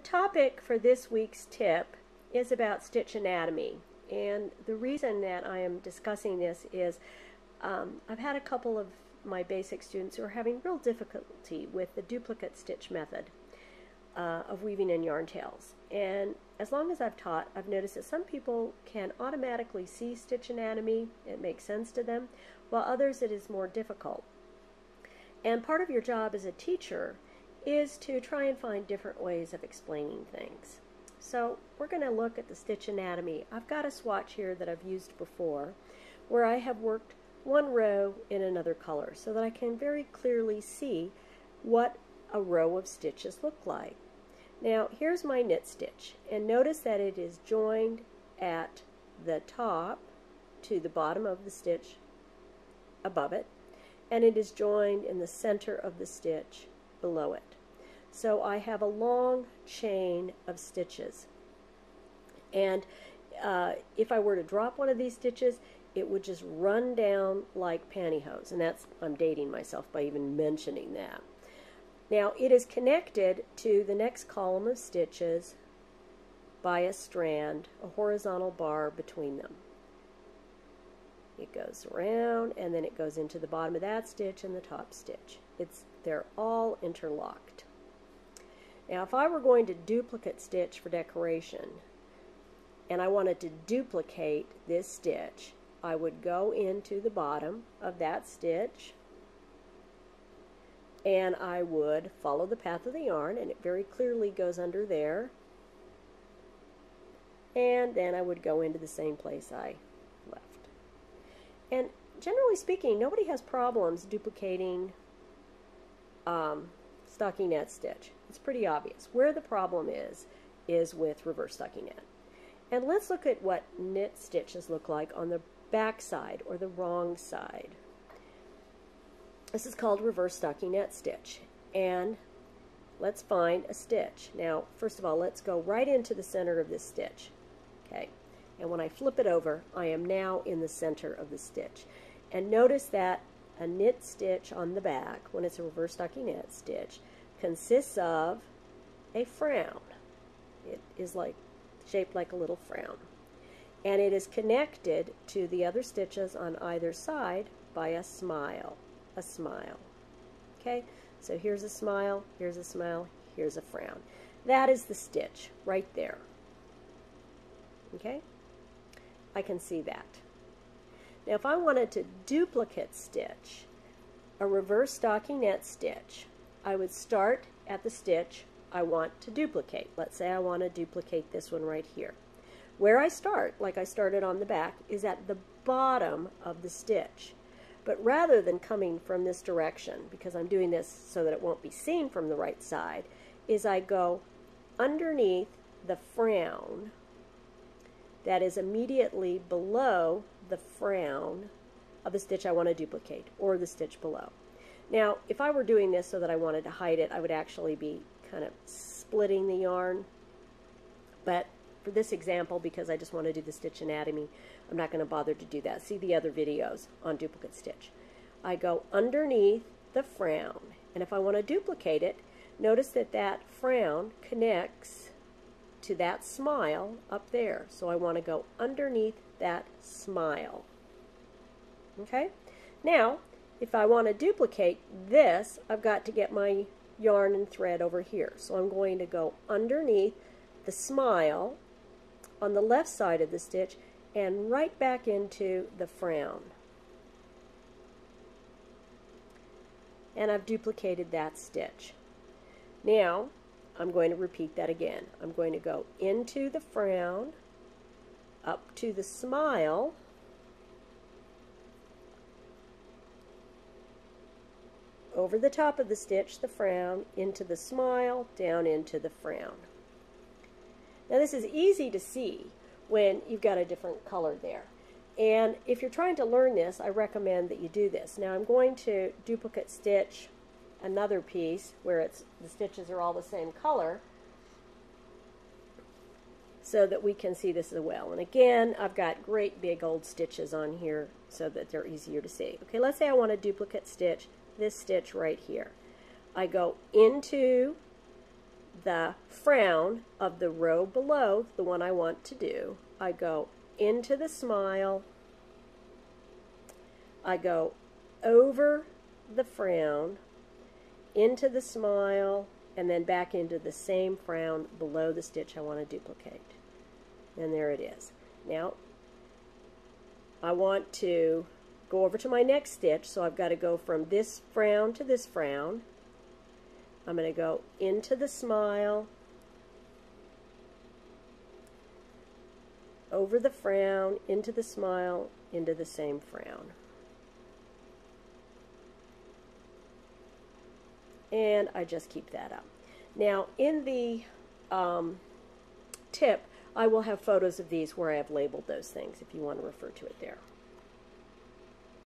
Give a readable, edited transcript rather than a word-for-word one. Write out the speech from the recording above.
topic for this week's tip is about stitch anatomy, and the reason that I am discussing this is I've had a couple of my basic students who are having real difficulty with the duplicate stitch method of weaving in yarn tails. And as long as I've taught, I've noticed that some people can automatically see stitch anatomy, it makes sense to them, while others it is more difficult. And part of your job as a teacher is to try and find different ways of explaining things. So we're going to look at the stitch anatomy. I've got a swatch here that I've used before where I have worked one row in another color so that I can very clearly see what a row of stitches look like. Now here's my knit stitch, and notice that it is joined at the top to the bottom of the stitch above it, and it is joined in the center of the stitch below it. So I have a long chain of stitches, and if I were to drop one of these stitches, it would just run down like pantyhose, and I'm dating myself by even mentioning that. Now it is connected to the next column of stitches by a strand, a horizontal bar between them. It goes around and then it goes into the bottom of that stitch and the top stitch. They're all interlocked. Now if I were going to duplicate stitch for decoration and I wanted to duplicate this stitch, I would go into the bottom of that stitch and I would follow the path of the yarn, and it very clearly goes under there, and then I would go into the same place I left. And generally speaking, nobody has problems duplicating stockinette stitch. It's pretty obvious. Where the problem is with reverse stockinette. And let's look at what knit stitches look like on the back side or the wrong side. This is called reverse stockinette stitch, and let's find a stitch. Now first of all, let's go right into the center of this stitch. Okay, and when I flip it over, I am now in the center of the stitch. And notice that a knit stitch on the back, when it's a reverse stockinette stitch, consists of a frown. It is shaped like a little frown, and it is connected to the other stitches on either side by a smile. A smile. Okay, so here's a smile, here's a smile, here's a frown. That is the stitch right there. Okay, I can see that. Now if I wanted to duplicate stitch a reverse stockinette stitch, I would start at the stitch I want to duplicate. Let's say I want to duplicate this one right here. Where I start, like I started on the back, is at the bottom of the stitch. But rather than coming from this direction, because I'm doing this so that it won't be seen from the right side, is I go underneath the frown that is immediately below the frown of the stitch I want to duplicate, or the stitch below. Now, if I were doing this so that I wanted to hide it, I would actually be kind of splitting the yarn. But for this example, because I just want to do the stitch anatomy, I'm not going to bother to do that. See the other videos on duplicate stitch. I go underneath the frown, and if I want to duplicate it, notice that that frown connects to that smile up there. So I want to go underneath that smile. Okay? Now, if I want to duplicate this, I've got to get my yarn and thread over here. So I'm going to go underneath the smile on the left side of the stitch and right back into the frown. And I've duplicated that stitch. Now I'm going to repeat that again. I'm going to go into the frown, up to the smile, over the top of the stitch, the frown, into the smile, down into the frown. Now this is easy to see when you've got a different color there. And if you're trying to learn this, I recommend that you do this. Now I'm going to duplicate stitch another piece where the stitches are all the same color so that we can see this as well. And again, I've got great big old stitches on here so that they're easier to see. Okay, let's say I want to duplicate stitch this stitch right here. I go into the frown of the row below, the one I want to do, I go into the smile, I go over the frown, into the smile, and then back into the same frown below the stitch I want to duplicate. And there it is. Now, I want to go over to my next stitch, so I've got to go from this frown to this frown. I'm going to go into the smile, over the frown, into the smile, into the same frown. And I just keep that up. Now, in the tip, I will have photos of these where I have labeled those things if you want to refer to it there.